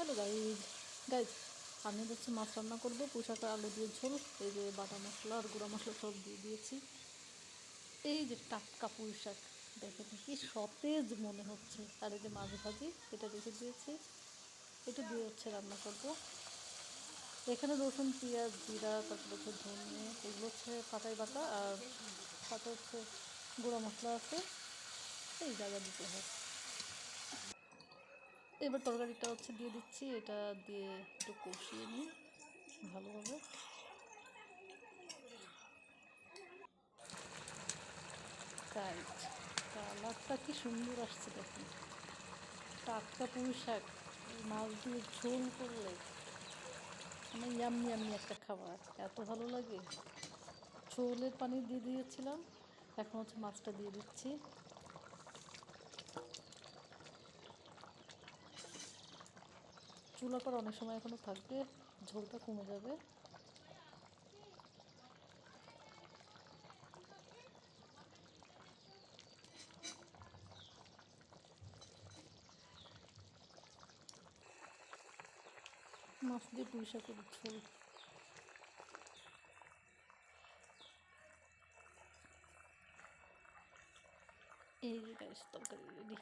Hello guys guys আমি হচ্ছে মাছ রান্না করবো, পুঁইশাক আর আলু দিয়ে ঝোল। এই যে বাটা মশলা আর গুঁড়া মশলা সব দিয়ে দিয়েছি। এই যে টাটকা পুঁইশাক, দেখেন কি সতেজ মনে হচ্ছে। আর এই যে মাছ ভাজি এটা রেখে দিয়েছি, এটা দিয়ে হচ্ছে রান্না করব। এখানে রসুন, পেঁয়াজ, জিরা, তারপর হচ্ছে ধনে, এগুলো হচ্ছে পাটায় বাটা, আর সাথে হচ্ছে গুঁড়া মশলা আছে, এই জায়গা দিতে হয়। এবার তরকারিটা হচ্ছে দিয়ে দিচ্ছি, এটা দিয়ে একটু কষিয়ে নিই ভালোভাবে। রাইট, কালারটা কি সুন্দর আসছে দেখুন। টাটকা পুঁই শাক মাছ দিয়ে ঝোল করলে মানে ইয়াম্মি ইয়াম্মি একটা খাবার, এত ভালো লাগে। ঝোলের পানি দিয়ে দিয়েছিলাম, এখন হচ্ছে মাছটা দিয়ে দিচ্ছি। চুলার পর অনেক সময় এখনও থাকবে, ঝোলটা কমে যাবে। মাছ দিয়ে পুঁই শাকের ঝোল। এই যে গাইস, তরকারি রেডি।